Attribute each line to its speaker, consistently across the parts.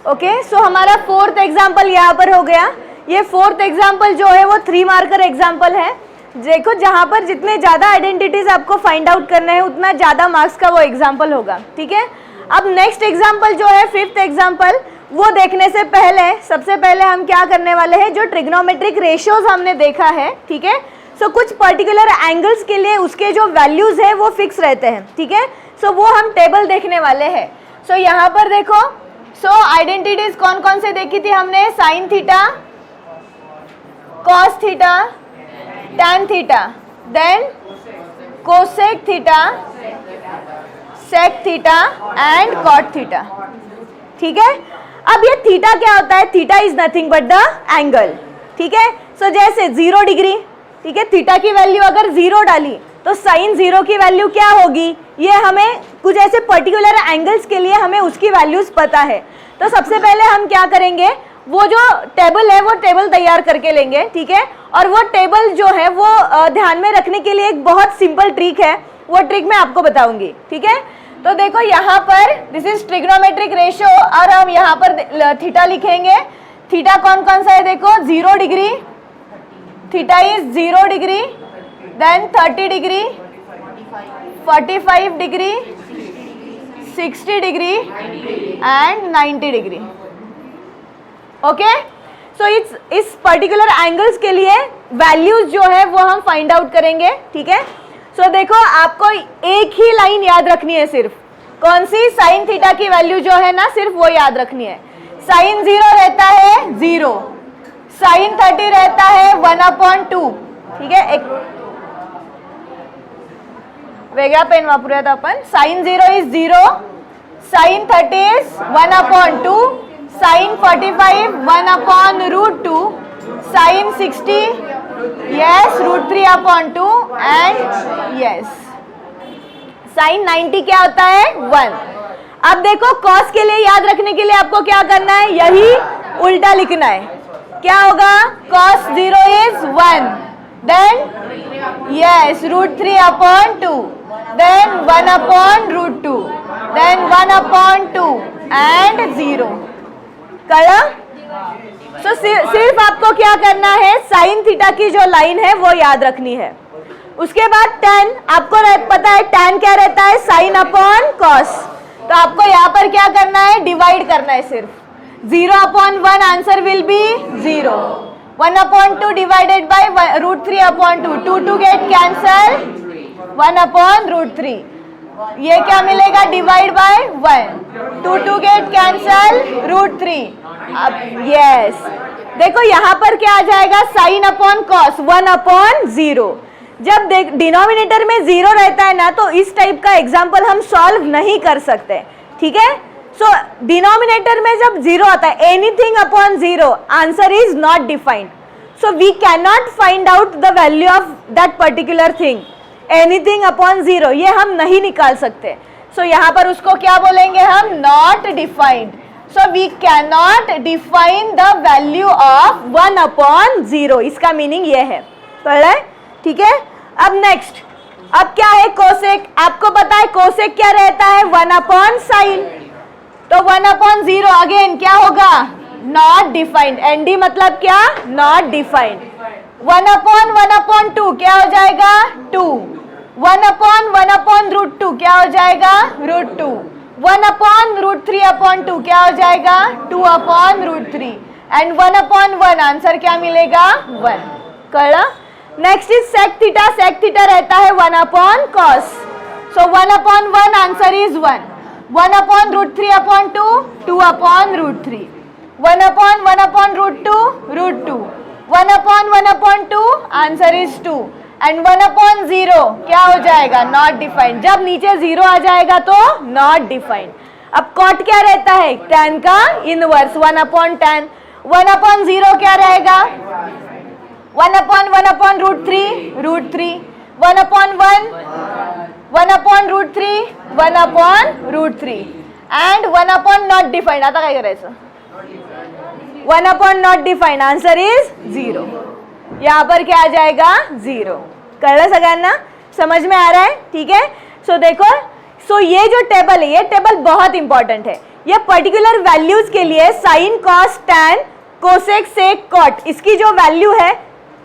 Speaker 1: Okay, सो हमारा fourth example यहाँ पर हो गया। ये फोर्थ एग्जाम्पल जो है वो 3 मार्कर एग्जाम्पल है। देखो जहाँ पर जितने ज़्यादा आइडेंटिटीज आपको फाइंड आउट करना है उतना ज़्यादा मार्क्स का वो एग्जाम्पल होगा, ठीक है। अब नेक्स्ट एग्जाम्पल जो है फिफ्थ एग्जाम्पल, वो देखने से पहले सबसे पहले हम क्या करने वाले हैं, जो ट्रिग्नोमेट्रिक रेशियोज हमने देखा है, ठीक है। सो कुछ पर्टिकुलर एंगल्स के लिए उसके जो वैल्यूज है वो फिक्स रहते हैं, ठीक है। सो वो हम टेबल देखने वाले हैं। सो यहाँ पर देखो, सो आइडेंटिटीज कौन कौन से देखी थी हमने, sine theta, cos theta, tan theta, then cosec theta, sec theta and cot theta, ठीक है। अब ये थीटा क्या होता है, theta is nothing but the angle, ठीक है। सो जैसे 0 डिग्री, ठीक है, थीटा की वैल्यू अगर 0 डाली तो साइन 0 की वैल्यू क्या होगी, ये हमें कुछ ऐसे पर्टिकुलर एंगल्स के लिए हमें उसकी वैल्यूज पता है। तो सबसे पहले हम क्या करेंगे, वो जो टेबल है वो टेबल तैयार करके लेंगे, ठीक है। और वो टेबल जो है वो ध्यान में रखने के लिए एक बहुत सिंपल ट्रिक है, वो ट्रिक मैं आपको बताऊंगी, ठीक है। तो देखो यहाँ पर दिस इज ट्रिग्नोमेट्रिक रेशियो और हम यहाँ पर थीटा लिखेंगे। थीटा कौन कौन सा है, देखो 0 degree, theta is 0 degree, then 30 degree, 45 degree, 60 degree and 90 degree, okay. So इस पर्टिकुलर एंगल्स के लिए वैल्यूज जो है वो हम फाइंड आउट करेंगे, ठीक है। सो देखो आपको एक ही लाइन याद रखनी है, सिर्फ कौन सी, साइन थीटा की वैल्यू जो है ना सिर्फ वो याद रखनी है। साइन 0 रहता है 0, साइन 30 रहता है 1/2, ठीक है। एक वेगळा पेन वापरूयात आपण। Sine 0 is 0, sine 30 is 1/2, sine 45 1/√2, sine 60 yes √3/2 and yes sine 90 क्या होता है 1। अब देखो कॉस के लिए याद रखने के लिए आपको क्या करना है, यही उल्टा लिखना है। क्या होगा, cos 0 is 1, then yes √3/2, then 1/√2, then 1/2 and 0। कड़ा? तो सिर्फ आपको क्या करना है, साइन थीटा की जो लाइन है वो याद रखनी है। उसके बाद tan, आपको पता है tan क्या रहता है, साइन अपॉन कॉस। तो आपको यहाँ पर क्या करना है, डिवाइड करना है सिर्फ। 0/1 answer will be 0, 1/2 divided by √3/2, 2 get cancel, 1/√3, ये क्या मिलेगा, डिवाइड बाय 1, 2 गेट कैंसल, √3। अब यस देखो यहाँ पर क्या आ जाएगा, साइन अपॉन कॉस 1/0। जब डिनोमिनेटर में 0 रहता है ना तो इस टाइप का एग्जाम्पल हम सॉल्व नहीं कर सकते, ठीक है। सो डिनोमिनेटर में जब 0 आता है, anything upon 0 answer is not defined, so we can not find out the value of that particular thing. Anything upon 0 ये हम नहीं निकाल सकते। सो यहाँ पर उसको क्या बोलेंगे हम, not defined. So we can not define the value of 1/0, इसका मीनिंग ये है, पढ़ा, ठीक है। अब नेक्स्ट, अब क्या है कोसेक, आपको पता है कोसेक क्या रहता है, 1/sin। तो 1/0 अगेन क्या होगा, नॉट डिफाइंड, एनडी मतलब क्या, नॉट डिफाइंड। 1/1/2 क्या हो जाएगा, 2, 1/1/√2 क्या हो जाएगा, √2, 1/√3/2 क्या हो जाएगा, 2/√3 एंड 1/1 आंसर क्या मिलेगा, 1। कड़ा? Next is sec theta, sec theta रहता है 1/cos। सो 1/1 answer is 1, 1/√3/2, 2/√3, 1/1/√2, √2, 1/1/2 answer is 2 and 1/0 क्या हो जाएगा, नॉट डिफाइंड। जब नीचे 0 आ जाएगा तो नॉट डिफाइंड। अब कॉट क्या रहता है, tan का इनवर्स 1/tan, 1/0 क्या रहेगा, 1/1/√3, √3, 1/1, 1/√3, 1/√3 and 1/ नॉट डिफाइंड। आता काय करायचं, 1/ नॉट डिफाइंड आंसर इज 0। यहाँ पर क्या आ जाएगा, 0। कळलं सगळ्यांना, समझ में आ रहा है, ठीक है। सो देखो, सो ये जो टेबल है, ये टेबल बहुत इंपॉर्टेंट है। ये पर्टिकुलर वैल्यूज के लिए साइन, कॉस, टैन, कोसेक, सेक, कॉट, इसकी जो वैल्यू है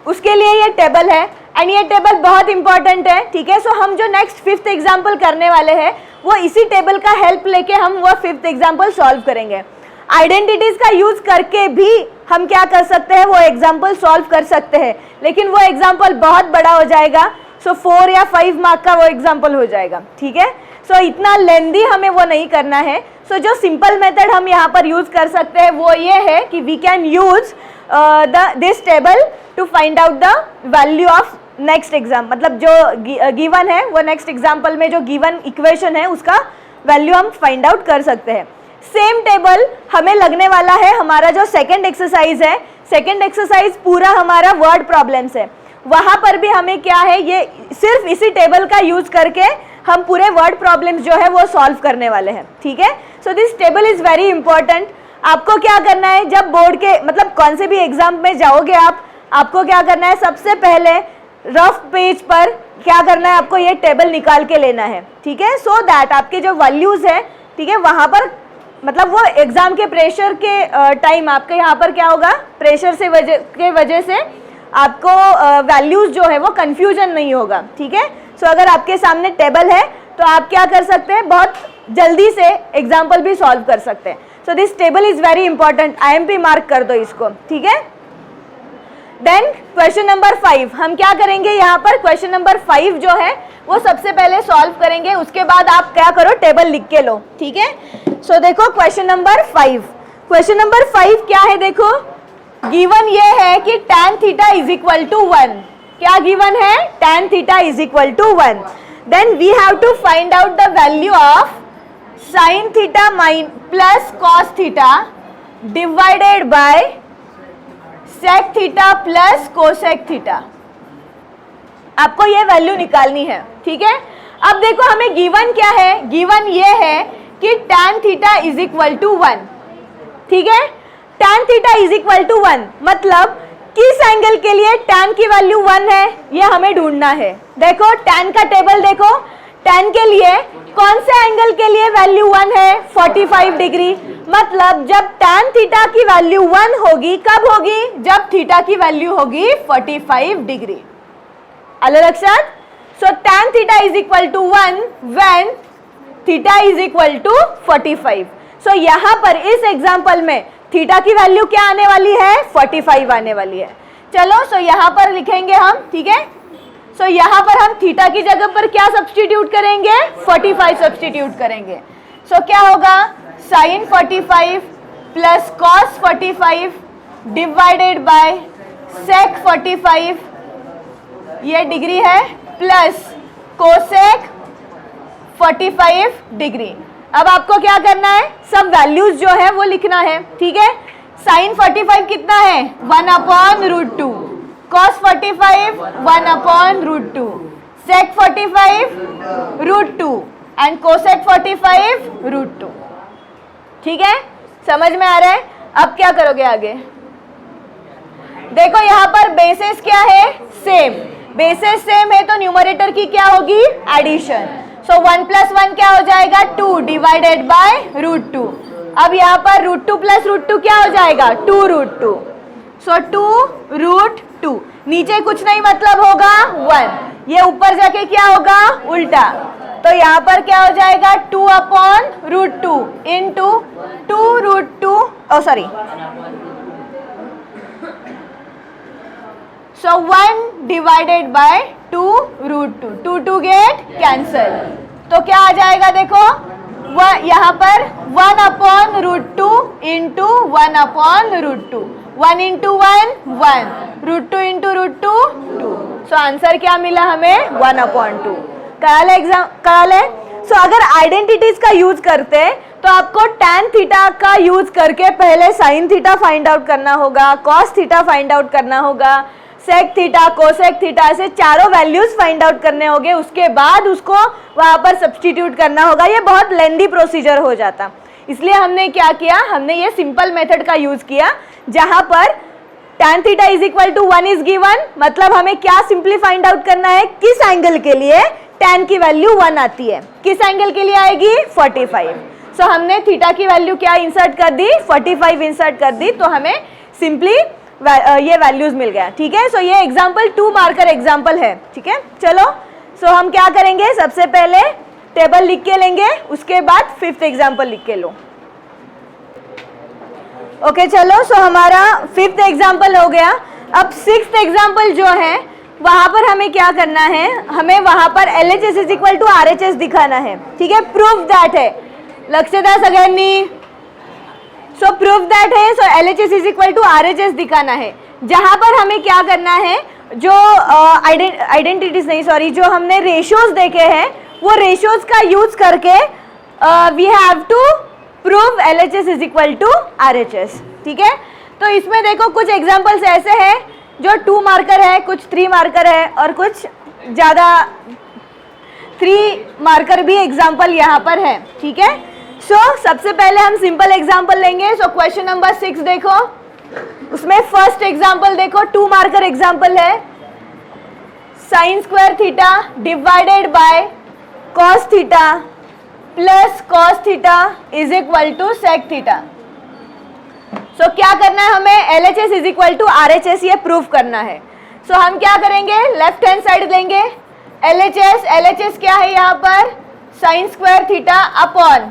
Speaker 1: उसके लिए ये टेबल है एंड ये टेबल बहुत इंपॉर्टेंट है, ठीक है। सो हम जो नेक्स्ट 5th एग्जाम्पल करने वाले हैं वो इसी टेबल का हेल्प लेके हम वो 5th एग्जाम्पल सॉल्व करेंगे। आइडेंटिटीज का यूज करके भी हम क्या कर सकते हैं, वो एग्जाम्पल सॉल्व कर सकते हैं, लेकिन वो एग्जाम्पल बहुत बड़ा हो जाएगा। सो 4 या 5 मार्क का वो एग्जाम्पल हो जाएगा, ठीक है। सो इतना लेंदी हमें वो नहीं करना है। सो जो सिंपल मेथड हम यहाँ पर यूज कर सकते हैं वो ये है कि we can use this table to find out the value of next exam, मतलब जो गिवन है वो नेक्स्ट एग्जाम्पल में जो गिवन इक्वेशन है उसका वैल्यू हम फाइंड आउट कर सकते हैं। सेम टेबल हमें लगने वाला है हमारा जो सेकंड एक्सरसाइज है। सेकंड एक्सरसाइज पूरा हमारा वर्ड प्रॉब्लम्स है, वहां पर भी हमें क्या है, ये सिर्फ इसी टेबल का यूज करके हम पूरे वर्ड प्रॉब्लम्स जो है वो सॉल्व करने वाले हैं, ठीक है। So this table is very important. आपको क्या करना है, जब बोर्ड के मतलब कौन से भी एग्जाम में जाओगे आपको क्या करना है, सबसे पहले रफ पेज पर क्या करना है, आपको ये टेबल निकाल के लेना है, ठीक है। सो दैट आपके जो वैल्यूज है, ठीक है, वहां पर मतलब वो एग्जाम के प्रेशर के टाइम आपके यहाँ पर क्या होगा, प्रेशर से वजह से आपको वैल्यूज जो है वो कंफ्यूजन नहीं होगा, ठीक है। सो अगर आपके सामने टेबल है तो आप क्या कर सकते हैं, बहुत जल्दी से एग्जाम्पल भी सॉल्व कर सकते हैं। So this table is very important, IMP mark कर दो इसको, ठीक है। देन क्वेश्चन नंबर 5 हम क्या करेंगे, यहाँ पर क्वेश्चन नंबर 5 जो है वो सबसे पहले सॉल्व करेंगे, उसके बाद आप क्या करो, टेबल लिख के लो, ठीक है। सो देखो क्वेश्चन नंबर 5, क्वेश्चन नंबर 5 क्या है, देखो गिवन ये है कि tan theta is equal to 1, क्या गिवन है, tan theta is equal to 1। Then we have to find out the value of sin theta plus cos theta divided by sec theta plus cosec theta. आपको ये value निकालनी है, ठीक है। अब देखो हमें गिवन क्या है, गिवन ये है कि tan theta is equal to 1, ठीक है। tan theta is equal to 1 मतलब किस एंगल के लिए tan की वैल्यू 1 है, ये हमें ढूंढना है। देखो tan का टेबल देखो, tan के लिए कौन से एंगल के लिए वैल्यू 1 है, 45 डिग्री, मतलब जब tan थीटा की वैल्यू 1 होगी, कब होगी, जब थीटा की वैल्यू होगी 45 डिग्री। अलग लक्षात। So tan theta is equal to 1 when theta is equal to 45। So यहाँ पर इस एग्जाम्पल में थीटा की वैल्यू क्या आने वाली है, 45 आने वाली है। चलो सो यहाँ पर लिखेंगे हम, ठीक है। सो यहाँ पर हम थीटा की जगह पर क्या सब्स्टिट्यूट करेंगे, 45 सब्स्टिट्यूट करेंगे। सो क्या होगा, sin 45 plus cos 45 divided by sec 45, ये डिग्री है, प्लस कोसेक 45 डिग्री। अब आपको क्या करना है, सब वैल्यूज जो है वो लिखना है, ठीक है। sin 45 कितना है, 1/√2, cos 45 1/√2, sec 45 √2 एंड कोसेक 45 √2, ठीक है। समझ में आ रहा है। अब क्या करोगे आगे, देखो यहाँ पर बेसिस क्या है, सेम, बेसिस सेम है तो न्यूमरेटर की क्या होगी, एडिशन। सो 1 + 1 क्या हो जाएगा, 2 डिवाइडेड बाय √2। अब यहाँ पर √2 + √2 क्या हो जाएगा, 2√2। सो 2√2, नीचे कुछ नहीं मतलब होगा 1, ये ऊपर जाके क्या होगा, उल्टा, तो यहाँ पर क्या हो जाएगा 2/√2 इंटू 2√2, सॉरी, सो 1 डिवाइडेड बाय 2√2, 2 गेट कैंसल, तो क्या आ जाएगा, देखो यहाँ पर 1/√2 into 1/√2, 1 into 1 1, √2 into √2 2। So answer क्या मिला हमें, 1/2। करा ले। सो अगर आइडेंटिटीज का यूज करते तो आपको tan थीटा का यूज करके पहले sin थीटा फाइंड आउट करना होगा, cos थीटा फाइंड आउट करना होगा, sec थीटा, कोसेक थीटा, ऐसे चारों वैल्यूज फाइंड आउट करने होंगे, उसके बाद उसको वहां पर सब्स्टिट्यूट करना होगा। ये बहुत लेंदी प्रोसीजर हो जाता, इसलिए हमने क्या किया, हमने ये सिंपल मेथड का यूज किया, जहां पर tan theta is equal to 1 is given, मतलब हमें क्या सिंपली फाइंड आउट करना है, किस एंगल के लिए tan की वैल्यू 1 आती है, किस एंगल के लिए आएगी, 45। सो हमने थीटा की वैल्यू क्या इंसर्ट कर दी, 45 इंसर्ट कर दी, तो हमें सिंपली ये वैल्यूज मिल गया। ठीक है, सो ये एग्जाम्पल 2 मार्कर एग्जाम्पल है। ठीक है, चलो सो हम क्या करेंगे, सबसे पहले टेबल लिख के लेंगे, उसके बाद 5th एग्जाम्पल लिख के लो। ओके चलो, सो हमारा 5th एग्जाम्पल हो गया। अब 6th एग्जाम्पल जो है वहां पर हमें क्या करना है, हमें वहां पर LHS is equal to RHS दिखाना है। ठीक है, प्रूफ दैट है, लक्षदा सगळ्यांनी, सो प्रूफ दैट है, so LHS is equal to RHS दिखाना है। जहां पर हमें क्या करना है, जो आइडेंटिटीज नहीं सॉरी, जो हमने रेशियोज देखे हैं वो रेशियोज का यूज करके we have to prove LHS is equal to RHS। ठीक है, तो इसमें देखो कुछ एग्जांपल्स ऐसे हैं जो 2 मार्कर है, कुछ 3 मार्कर है और कुछ ज़्यादा 3 मार्कर भी एग्जाम्पल यहाँ पर है। ठीक है, सो सबसे पहले हम सिंपल एग्जाम्पल लेंगे। सो क्वेश्चन नंबर 6 देखो, उसमें फर्स्ट एग्जाम्पल देखो, 2 मार्कर एग्जाम्पल है, sine square theta divided by cos theta plus cos theta is equal to sec theta. So क्या करना है हमें, LHS is equal to RHS ये प्रूफ करना है। सो हम क्या करेंगे, लेफ्ट हैंड साइड लेंगे, LHS क्या है यहाँ पर, sine square theta upon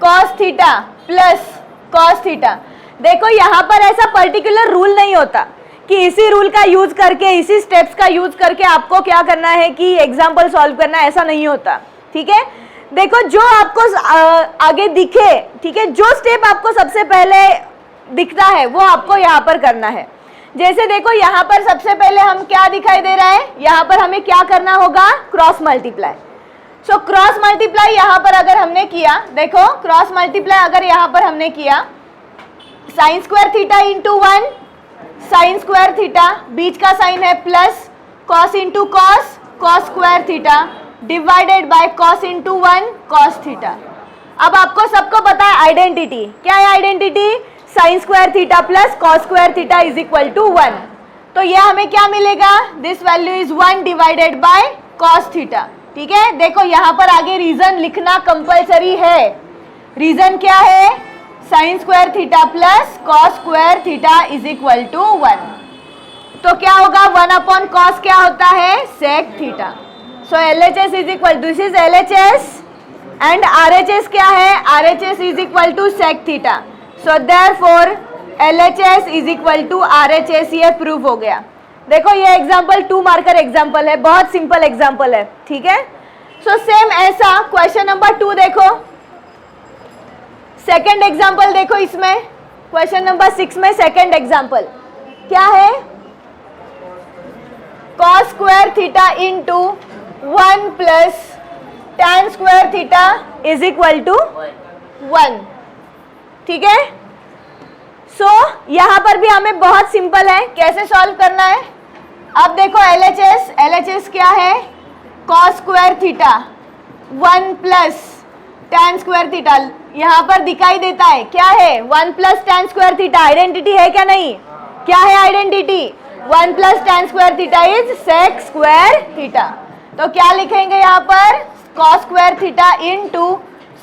Speaker 1: cos theta plus cos theta. देखो यहाँ पर ऐसा पर्टिकुलर रूल नहीं होता कि इसी रूल का यूज करके, इसी स्टेप्स का यूज करके आपको क्या करना है कि एग्जाम्पल सॉल्व करना है, ऐसा नहीं होता। ठीक है, देखो जो आपको आगे दिखे, ठीक है, जो स्टेप आपको सबसे पहले दिखता है वो आपको यहाँ पर करना है। जैसे देखो यहाँ पर सबसे पहले हम क्या दिखाई दे रहा है, यहाँ पर हमें क्या करना होगा, cross multiply. So cross multiply यहाँ पर अगर हमने किया, देखो क्रॉस मल्टीप्लाई अगर यहाँ पर हमने किया, sine square theta into 1 sine square theta, बीच का साइन है plus, cos into cos, cos square theta divided by cos into 1 cos theta. अब आपको सबको पता है आइडेंटिटी, क्या है identity, sine square theta plus cos square theta is equal to 1। तो ये हमें क्या मिलेगा, this value is 1 divided by cos theta. ठीक है, देखो यहाँ पर आगे रीजन लिखना कंपलसरी है। रीजन क्या है, sine square theta plus cos square theta is equal to 1। तो क्या होगा, 1 अपॉन कॉस क्या होता है, sec theta. So LHS is equal, this is LHS and RHS क्या है, RHS is equal to sec theta. So therefore LHS is equal to RHS, ये proof हो गया। देखो ये एग्जाम्पल 2 मार्कर एग्जाम्पल है, बहुत सिंपल एग्जाम्पल है। ठीक है, सो सेम ऐसा क्वेश्चन नंबर 2 देखो, सेकेंड एग्जाम्पल देखो, इसमें क्वेश्चन नंबर 6 में सेकेंड एग्जाम्पल क्या है, cos square theta into 1 plus tan square theta is equal to 1। ठीक है, सो यहाँ पर भी हमें बहुत सिंपल है, कैसे सॉल्व करना है। अब देखो LHS क्या है, cos square theta 1 plus tan square theta, यहाँ पर दिखाई देता है क्या है, 1 plus tan square theta, identity है क्या नहीं, क्या है identity, 1 plus tan square theta is sec square theta. तो क्या लिखेंगे यहाँ पर, cos square theta into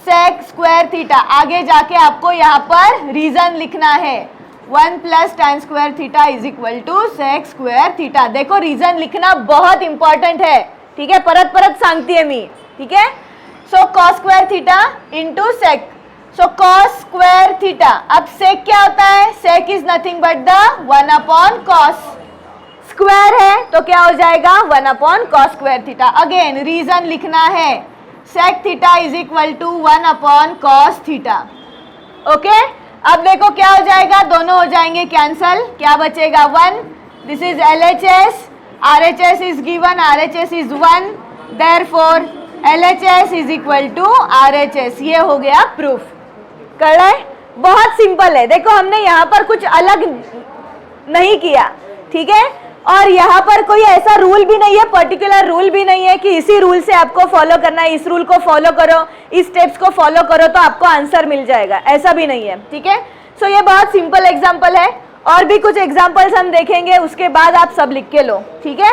Speaker 1: sec square theta. आगे जाके आपको यहाँ पर रीजन लिखना है, 1 plus tan square theta is equal to sec square theta. देखो रीजन लिखना बहुत इंपॉर्टेंट है। ठीक है, परत परत सांगती है मी। ठीक है, so cos square theta into sec, so cos square theta. अब सेक क्या होता है, sec is nothing but the 1 upon cos, square है तो क्या हो जाएगा, 1 upon cos square theta. Again reason लिखना है, sec theta is equal to 1 upon cos theta. Okay, अब देखो क्या हो जाएगा, दोनों हो जाएंगे कैंसल, क्या बचेगा 1, this is LHS, RHS is given, RHS is 1, therefore LHS is equal to RHS। ये हो गया प्रूफ। कर रहे, बहुत सिंपल है। देखो हमने यहाँ पर कुछ अलग नहीं किया। ठीक है, और यहाँ पर कोई ऐसा रूल भी नहीं है, पर्टिकुलर रूल भी नहीं है कि इसी रूल से आपको फॉलो करना है, इस रूल को फॉलो करो, इस स्टेप्स को फॉलो करो तो आपको आंसर मिल जाएगा, ऐसा भी नहीं है। ठीक है, सो ये बहुत सिंपल एग्जाम्पल है, और भी कुछ एग्जाम्पल्स हम देखेंगे, उसके बाद आप सब लिख के लो। ठीक है,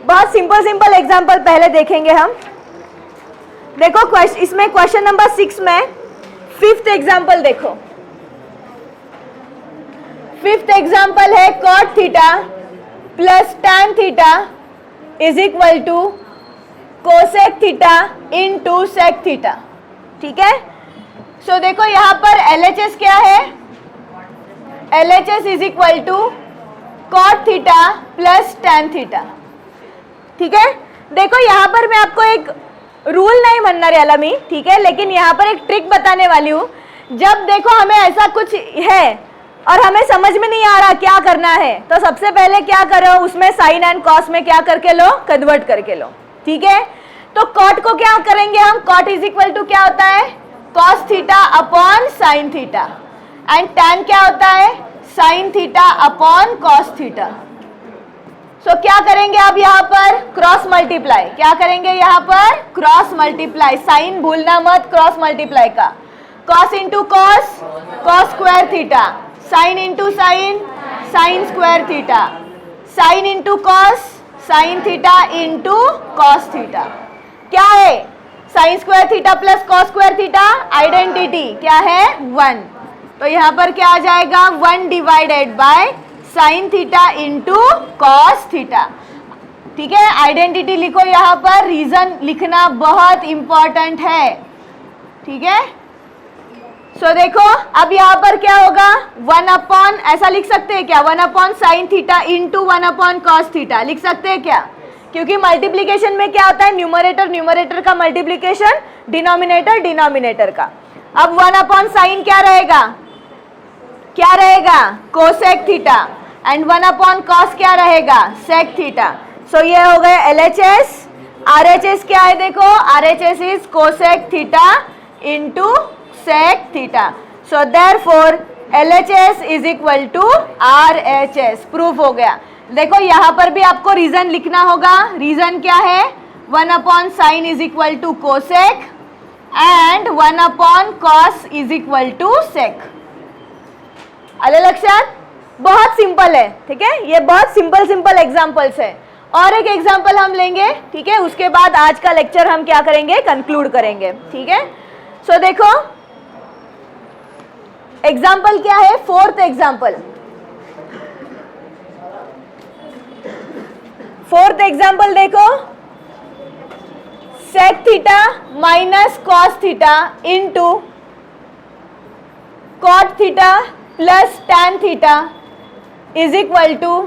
Speaker 1: बहुत सिंपल एग्जाम्पल पहले देखेंगे हम। देखो इसमें क्वेश्चन नंबर 6 में फिफ्थ एग्जाम्पल देखो, फिफ्थ एग्जाम्पल है cot theta plus tan theta is equal to cosec theta into sec theta. ठीक है, सो देखो यहां पर LHS क्या है, LHS is equal to cot theta plus tan theta. ठीक है, देखो यहां पर मैं आपको एक रूल नहीं बनना रहा मी, ठीक है, लेकिन यहां पर एक ट्रिक बताने वाली हूं। जब देखो हमें ऐसा कुछ है और हमें समझ में नहीं आ रहा क्या करना है, तो सबसे पहले क्या करो, उसमें साइन एंड कॉस में क्या करके लो, कन्वर्ट करके लो। ठीक है, तो कॉट को क्या करेंगे हम, कॉट इज इक्वल टू क्या होता है, cos theta upon sine theta, and tan क्या होता है, sine theta upon cos theta. So क्या करेंगे अब यहाँ पर, क्रॉस मल्टीप्लाई, क्या करेंगे यहाँ पर, क्रॉस मल्टीप्लाई, साइन भूलना मत, क्रॉस मल्टीप्लाई का, cos into cos, cos square theta, sign into sine, sine square theta, sign into cos, sign theta into cos theta. क्या है, sine square theta plus cos square theta, identity क्या है, 1, तो यहाँ पर क्या आ जाएगा, 1 divided by sign theta into cos theta. ठीक है, आइडेंटिटी लिखो यहाँ पर, रीजन लिखना बहुत इंपॉर्टेंट है। ठीक है, सो देखो अब यहाँ पर क्या होगा, 1 अपॉन, ऐसा लिख सकते हैं क्या, 1 upon sine theta into 1 upon cos theta, लिख सकते हैं क्या, क्योंकि मल्टीप्लीकेशन में क्या होता है, न्यूमरेटर न्यूमरेटर का मल्टीप्लीकेशन, डिनोमिनेटर डिनोमिनेटर का। अब 1 अपॉन साइन क्या रहेगा, क्या रहेगा, cosec theta, and 1 upon cos क्या रहेगा, सेक थीटा। सो ये हो गए LHS। RHS क्या है, देखो RHS is cosec theta into sec theta. So therefore LHS is equal to RHS। Proof हो गया। देखो यहाँ पर भी आपको रीजन लिखना होगा, रीजन क्या है, 1 upon sine is equal to cosec and 1 upon cos is equal to sec. आले लक्षात, बहुत सिंपल है। ठीक है, ये बहुत सिंपल एग्जांपल्स है। और एक एग्जांपल हम लेंगे, ठीक है, उसके बाद आज का लेक्चर हम क्या करेंगे, कंक्लूड करेंगे। ठीक है, सो देखो एग्जाम्पल क्या है, फोर्थ एग्जाम्पल, फोर्थ एग्जाम्पल देखो, sec theta minus cos theta into cot theta plus tan theta is equal to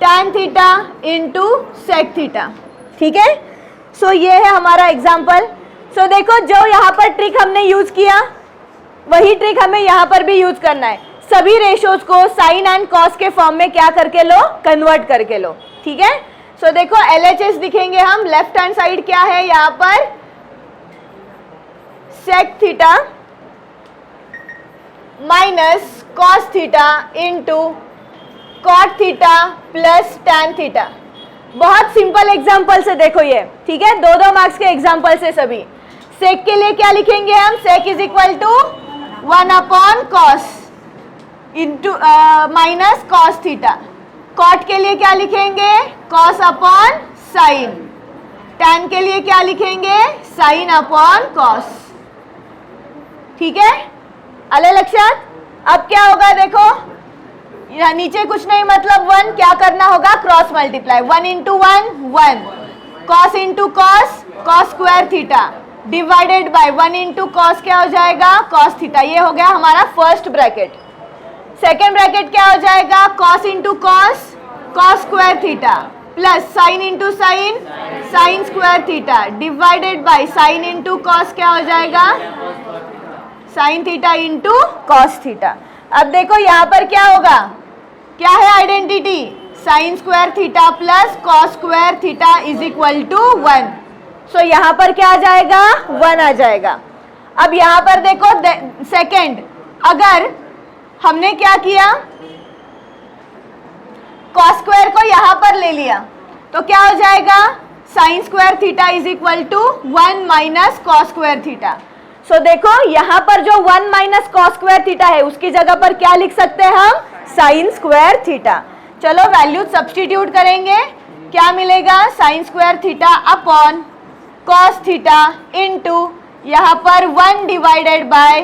Speaker 1: tan theta into sec theta. ठीक है, सो ये है हमारा एग्जाम्पल। सो देखो जो यहाँ पर ट्रिक हमने यूज किया, वही ट्रिक हमें यहाँ पर भी यूज करना है। सभी रेशोज को साइन एंड कॉस के फॉर्म में क्या करके लो, कन्वर्ट करके लो। ठीक है, सो देखो LHS लिखेंगे हम, लेफ्ट हैंड साइड क्या है यहाँ पर, sec theta minus cos theta into cot theta plus tan theta. बहुत सिंपल एग्जाम्पल से देखो ये, ठीक है, 2-2 मार्क्स के एग्जाम्पल से सभी। सेक के लिए क्या लिखेंगे हम, sec is equal to 1 upon cos into minus cos theta. Cot के लिए क्या लिखेंगे, कॉस अपॉन साइन। टैन के लिए क्या लिखेंगे, साइन अपॉन कॉस। ठीक है, आले लक्षात। अब क्या होगा देखो, यहाँ नीचे कुछ नहीं, मतलब 1, क्या करना होगा, cross multiply, 1 into 1 1, cos into cos, cos square theta divided bye 1 into cos क्या हो जाएगा, कॉस थीटा। ये हो गया हमारा फर्स्ट ब्रैकेट। सेकेंड ब्रैकेट क्या हो जाएगा, cos into cos, cos square theta plus sine into sine, sine square theta divided by sine into cos क्या हो जाएगा, sine theta into cos theta. अब देखो यहाँ पर क्या होगा, क्या है identity, sine square theta plus cos square theta is equal to 1। So यहाँ पर क्या आ जाएगा, 1 आ जाएगा। अब यहाँ पर देखो सेकेंड, अगर हमने क्या किया, कॉस स्क्वायर को यहाँ पर ले लिया तो क्या हो जाएगा, sine square theta is equal to 1 minus cos square theta. So देखो यहाँ पर जो 1 माइनस कॉस स्क्वायर थीटा है उसकी जगह पर क्या लिख सकते हैं हम, साइन स्क्वायर थीटा। चलो वैल्यू सब्स्टिट्यूट करेंगे, क्या मिलेगा, sign square theta upon cos theta into यहाँ पर 1 divided by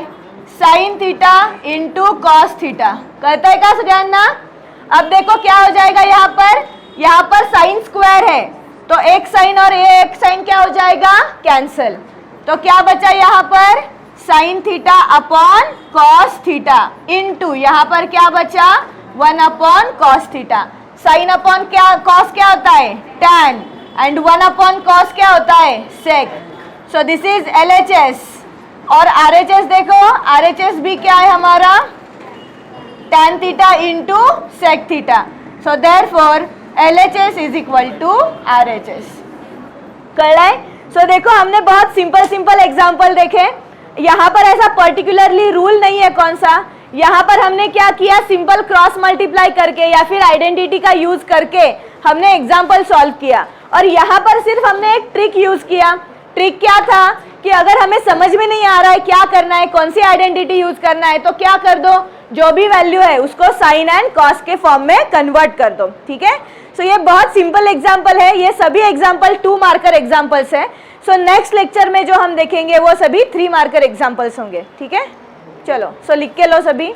Speaker 1: sign theta into cos theta. करता है क्या सुजाना? अब देखो क्या हो जाएगा, यहाँ पर साइन स्क्वायर है तो एक साइन और ये एक साइन क्या हो जाएगा, कैंसल। तो क्या बचा यहाँ पर, sign theta upon cos theta into यहाँ पर क्या बचा, 1 upon cos theta. Sine upon क्या, कॉस क्या होता है, tan, एंड 1 अपॉन कॉस क्या होता है, sec। So this is LHS। और RHS देखो, RHS भी क्या है हमारा, tan theta into sec theta. So therefore LHS is equal to RHS। कर रहा है? सो देखो हमने बहुत सिंपल एग्जाम्पल देखे। यहाँ पर ऐसा पर्टिकुलरली रूल नहीं है कौन सा, यहाँ पर हमने क्या किया, सिंपल क्रॉस मल्टीप्लाई करके या फिर आइडेंटिटी का यूज करके हमने एग्जाम्पल सॉल्व किया। और यहाँ पर सिर्फ हमने एक ट्रिक यूज किया। ट्रिक क्या था कि अगर हमें समझ में नहीं आ रहा है क्या करना है, कौन सी आइडेंटिटी यूज करना है, तो क्या कर दो, जो भी वैल्यू है उसको साइन एंड कॉस के फॉर्म में कन्वर्ट कर दो। ठीक है, सो ये बहुत सिंपल एग्जाम्पल है। ये सभी एग्जाम्पल 2 मार्कर एग्जाम्पल्स है। सो नेक्स्ट लेक्चर में जो हम देखेंगे वो सभी 3 मार्कर एग्जाम्पल्स होंगे। ठीक है, चलो सो लिख के लो सभी।